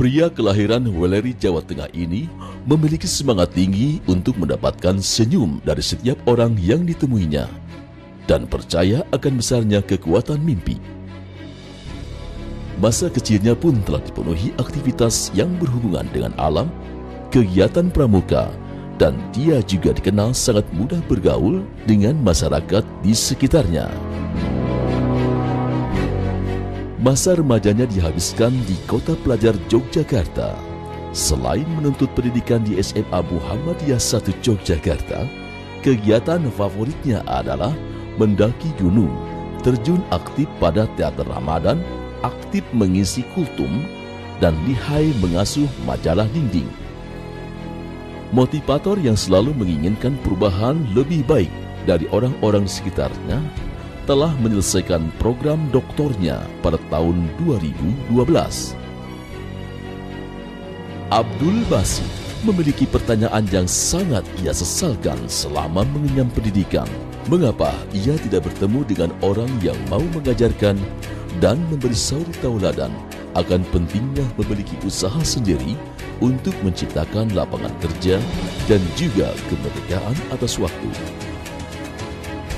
Pria kelahiran Weleri, Jawa Tengah ini memiliki semangat tinggi untuk mendapatkan senyum dari setiap orang yang ditemuinya dan percaya akan besarnya kekuatan mimpi. Masa kecilnya pun telah dipenuhi aktivitas yang berhubungan dengan alam, kegiatan pramuka, dan dia juga dikenal sangat mudah bergaul dengan masyarakat di sekitarnya. Masa remajanya dihabiskan di kota pelajar Yogyakarta. Selain menuntut pendidikan di SMA Muhammadiyah 1 Yogyakarta, kegiatan favoritnya adalah mendaki gunung, terjun aktif pada teater Ramadan, aktif mengisi kultum, dan lihai mengasuh majalah dinding. Motivator yang selalu menginginkan perubahan lebih baik dari orang-orang di sekitarnya telah menyelesaikan program doktornya pada tahun 2012. Abdul Basit memiliki pertanyaan yang sangat ia sesalkan selama mengenyam pendidikan. Mengapa ia tidak bertemu dengan orang yang mau mengajarkan dan memberi suri tauladan akan pentingnya memiliki usaha sendiri untuk menciptakan lapangan kerja dan juga kemerdekaan atas waktu.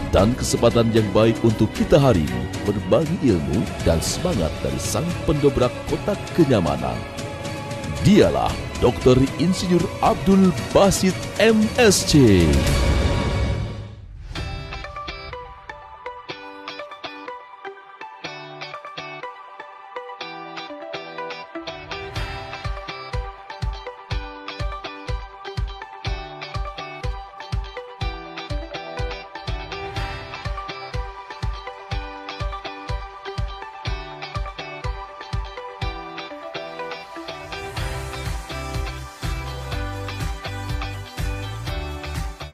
Dan kesempatan yang baik untuk kita hari ini berbagi ilmu dan semangat dari sang pendobrak kotak kenyamanan. Dialah Dr. Insinyur Abdul Basit MSc.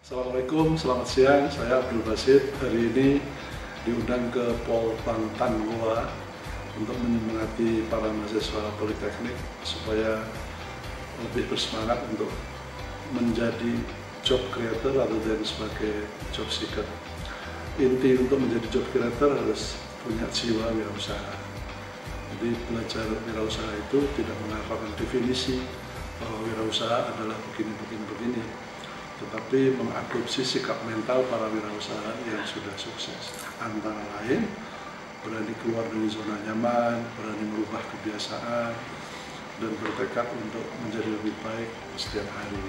Assalamualaikum, selamat siang. Saya Abdul Basit. Hari ini diundang ke Pol Bantan Goa untuk menyemangati para mahasiswa Politeknik supaya lebih bersemangat untuk menjadi job creator atau jadi sebagai job seeker. Inti untuk menjadi job creator harus punya jiwa wirausaha. Jadi belajar wirausaha itu tidak mengamalkan definisi bahwa wirausaha adalah begini, tetapi mengadopsi sikap mental para wirausaha yang sudah sukses. Antara lain, berani keluar dari zona nyaman, berani merubah kebiasaan, dan bertekad untuk menjadi lebih baik setiap hari.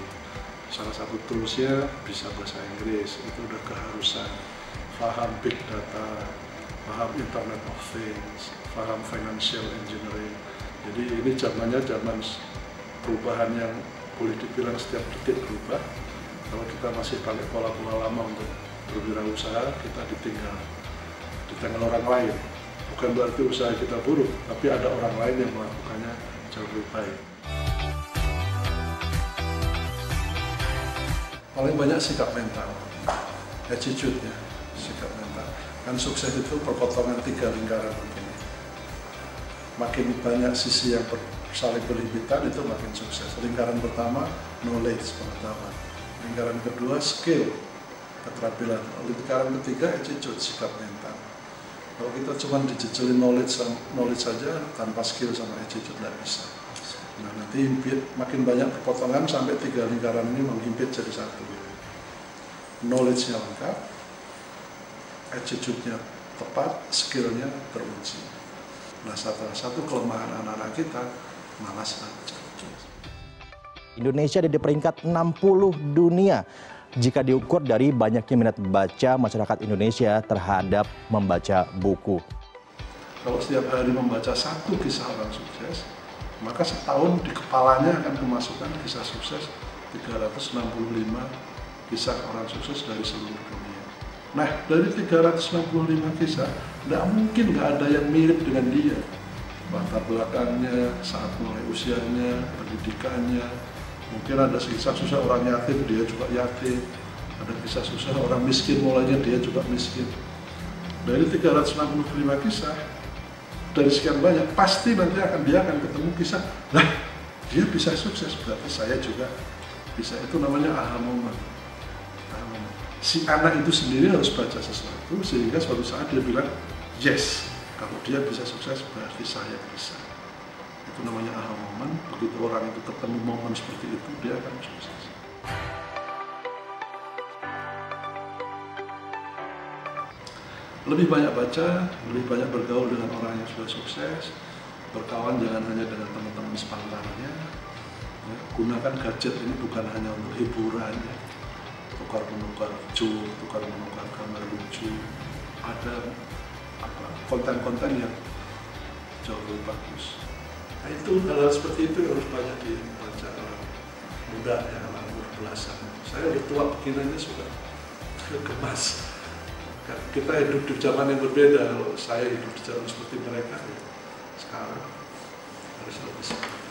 Salah satu toolsnya bisa bahasa Inggris, itu udah keharusan. Paham big data, paham Internet of Things, paham financial engineering. Jadi ini zamannya zaman perubahan yang boleh dibilang setiap detik berubah. Kalau kita masih pakai pola-pola lama untuk berwirausaha, kita ditinggal orang lain. Bukan berarti usaha kita buruk, tapi ada orang lain yang melakukannya jauh lebih baik. Paling banyak sikap mental, attitude-nya, sikap mental. Kan sukses itu perpotongan 3 lingkaran begini. Makin banyak sisi yang saling berhimpitan, itu makin sukses. Lingkaran pertama, knowledge, pengetahuan. Lingkaran kedua, skill, keterampilan. Lingkaran ketiga, attitude, sikap mental. Kalau kita cuma dijejelin knowledge saja, tanpa skill sama attitude tidak bisa. Nah, nanti makin banyak perpotongan sampai 3 lingkaran ini menghimpit jadi satu. Knowledge-nya lengkap, attitude-nya tepat, skill-nya teruji. Nah, salah satu kelemahan anak-anak kita, malas baca. Indonesia ada di peringkat 60 dunia jika diukur dari banyaknya minat baca masyarakat Indonesia terhadap membaca buku. Kalau setiap hari membaca satu kisah orang sukses, maka setahun di kepalanya akan kemasukan kisah sukses 365 kisah orang sukses dari seluruh dunia. Nah, dari 365 kisah, tidak mungkin nggak ada yang mirip dengan dia. Latar belakangnya, saat mulai usianya, pendidikannya. Mungkin ada kisah susah orang yatim, dia juga yatim. Ada kisah susah orang miskin, mulainya dia juga miskin. Dari 365 kisah, dari sekian banyak, pasti nanti dia akan ketemu kisah, lah dia bisa sukses, berarti saya juga bisa. Itu namanya aha moment. Si anak itu sendiri harus baca sesuatu, sehingga suatu saat dia bilang, yes, kalau dia bisa sukses, berarti saya bisa. Itu namanya aha moment. Begitu orang itu ketemu momen seperti itu, dia akan sukses. Lebih banyak baca, lebih banyak bergaul dengan orang yang sudah sukses. Berkawan jangan hanya dengan teman-teman sepantarannya. Ya, gunakan gadget ini bukan hanya untuk hiburan, ya. Tukar-menukar joke, tukar-menukar gambar lucu. Ada konten-konten yang jauh lebih bagus. Nah, itu hal-hal seperti itu yang harus banyak dibaca orang muda, ya, anak umur belasan. Saya udah tua begini sudah gemas. Kita hidup di zaman yang berbeda. Kalau saya hidup di zaman seperti mereka, ya, sekarang harus lebih seperti